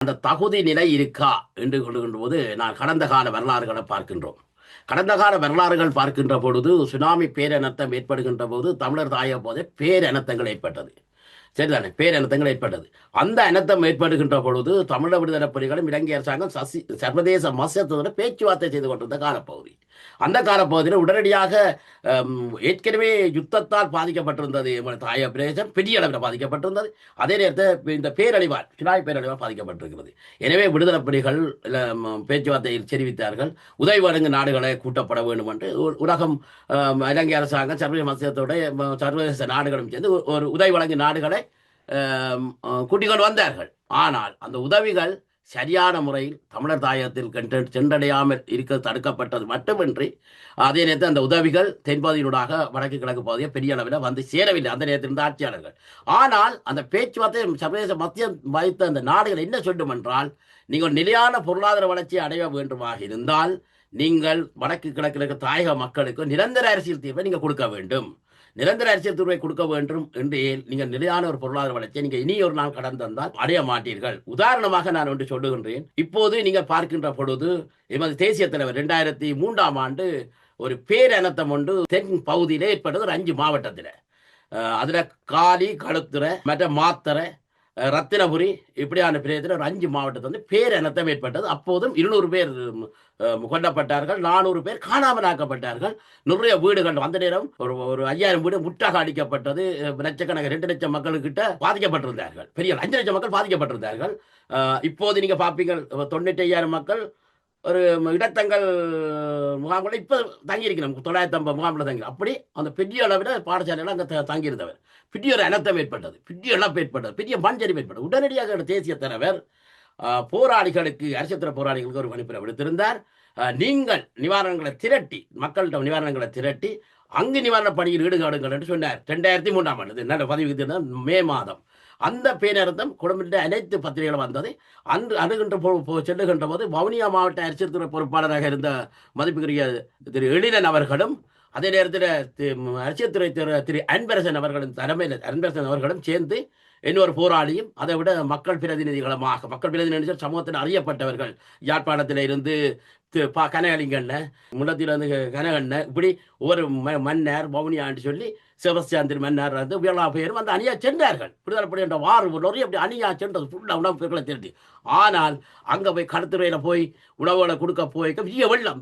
அந்த தகுதி நிலை இருக்கா என்று கொள்கின்ற போது நான் கடந்த கால வரலாறுகளை பார்க்கின்றோம். கடந்த கால வரலாறுகள் பார்க்கின்ற பொழுது சுனாமி பேரனர்த்தம் ஏற்படுகின்ற போது தமிழர் தாய போதே பேரனர்த்தங்கள் ஏற்பட்டது. சரிதானே, பேரனர்த்தங்கள் ஏற்பட்டது. அந்த அனர்த்தம் ஏற்படுகின்ற பொழுது தமிழர் விடுதலை புலிகளும் இலங்கை அரசாங்கம் சர்வதேச மசத்துடன் பேச்சுவார்த்தை செய்து கொண்டிருந்த காலப்பகுதி. அந்த காலப்பகுதியில் உடனடியாக ஏற்கனவே யுத்தத்தால் பாதிக்கப்பட்டிருந்தது தாய பிரதேசம் பெரிய அளவில் பாதிக்கப்பட்டிருந்தது. அதே நேரத்தில் இந்த பேரழிவால் சுனாமி பேரழிவால் பாதிக்கப்பட்டிருக்கிறது. எனவே விடுதலை புலிகள் பேச்சுவார்த்தையில் தெரிவித்தார்கள், உதவி வழங்கும் நாடுகளை கூட்டப்பட வேண்டும் என்று. உலகம் இலங்கை அரசாங்கம் சர்வதேச மசத்தோட சர்வதேச நாடுகளும் சேர்ந்து ஒரு உதவி வழங்கும் நாடுகளை கூட்டிக்கொண்டு வந்தார்கள். ஆனால் அந்த உதவிகள் சரியான முறையில் தமிழர் தாயத்தில் சென்றடையாமல் இருக்க தடுக்கப்பட்டது மட்டுமின்றி அதே நேரத்தில் அந்த உதவிகள் தென்பகுதியினூடாக வடக்கு கிழக்கு பகுதியை பெரிய அளவில் வந்து சேரவில்லை அந்த நேரத்தில் இருந்த ஆட்சியாளர்கள். ஆனால் அந்த பேச்சுவார்த்தை சர்வதேச மத்தியம் வைத்த அந்த நாடுகள் என்ன சொல்லும் என்றால், நீங்கள் நிலையான பொருளாதார வளர்ச்சியை அடைய வேண்டுமாக இருந்தால் நீங்கள் வடக்கு கிழக்கில் இருக்க தாயக மக்களுக்கு நிரந்தர அரசியல் தீர்வை நீங்கள் கொடுக்க வேண்டும். நிரந்தர அரசியல் தீர்வை கொடுக்க வேண்டும் என்று நீங்கள் நிலையான ஒரு பொருளாதார வளர்ச்சியை நீங்கள் இனி ஒரு நாள் கடந்து வந்தால் அடைய மாட்டீர்கள். உதாரணமாக நான் ஒன்று சொல்லுகின்றேன். இப்போது நீங்கள் பார்க்கின்ற பொழுது எமது தேசிய தலைவர் 2003ஆம் ஆண்டு ஒரு பேரனர்த்தம் ஒன்று தென் பகுதியிலே ஏற்பட்டது. ஒரு 5 மாவட்டத்தில், அதில் காலி, களுத்துறை, மற்ற மாத்தரை, ரத்தினபுரி இப்படியான பிரதேசத்தில் ஒரு 5 மாவட்டத்தில் வந்து பேரனர்த்தம் ஏற்பட்டது. அப்போதும் 200 பேர் கொல்லப்பட்டார்கள், 400 பேர் காணாமல் ஆக்கப்பட்டார்கள். நிறைய வீடுகள் அந்த நேரம் ஒரு 5000 வீடு முற்றாக அடிக்கப்பட்டது. லட்சக்கணக்கு 2 லட்சம் மக்கள்கிட்ட பாதிக்கப்பட்டிருந்தார்கள். பெரிய 5 லட்சம் மக்கள் பாதிக்கப்பட்டிருந்தார்கள். இப்போது நீங்க பார்ப்பீங்க 95,000 மக்கள் ஒரு இடத்தங்கள் முகாம்களை இப்போ தங்கியிருக்கிறோம். 950 முகாமில் தங்கி அப்படி அந்த பெரிய அளவில் பாடசாலையில் அங்கே தங்கியிருந்தவர். பெரிய ஒரு அனர்த்தம் ஏற்பட்டது, பெரிய இழப்பு ஏற்பட்டது, பெரிய மண்சரிவு ஏற்பட்டது. உடனடியாக தேசிய தலைவர் போராளிகளுக்கு, அரசியல் போராளிகளுக்கு ஒரு பணிப்புரை விடுத்திருந்தார். நீங்கள் நிவாரணங்களை திரட்டி, மக்கள்கிட்ட நிவாரணங்களை திரட்டி அங்கு நிவாரண பணியில் ஈடுபடுங்கள் என்று சொன்னார். 2003ஆம் ஆண்டு நல்ல பதிவு மே மாதம் அந்த பேரனர்த்தம் குடும்பத்திட்ட அனைத்து பத்திரிகைகளும் வந்தது. அன்று அணுகின்ற செல்லுகின்ற போது வவுனியா மாவட்ட அரசியல் துறை பொறுப்பாளராக இருந்த மதிப்புக்குரிய திரு எழிலன் அவர்களும், அதே நேரத்தில் அரசியல் துறை திரு அன்பரசன் அவர்களும் தலைமையில் அன்பரசன் அவர்களும் சேர்ந்து இன்னொரு போராளியும், அதை விட மக்கள் பிரதிநிதிகளமாக, மக்கள் பிரதிநிதிகள் சமூகத்தில் அறியப்பட்டவர்கள், யாழ்ப்பாணத்தில் இருந்து கனகலிங்கண்ண, முள்ளத்திலிருந்து கனகண்ண, இப்படி ஒவ்வொரு மன்னர் வவுனியான்னு சொல்லி செபஸ்டியான் திரு மன்னர் வந்து விழா பேரும் அந்த அணியா சென்றார்கள். விடுதலை புலி என்ற வாறு அப்படி அணியா சென்றது ஃபுல்லாக உணவு பொருட்களை திருடி. ஆனால் அங்கே போய் கடத்துறையில் போய் உணவுகளை கொடுக்க போய் பெரிய வெள்ளம்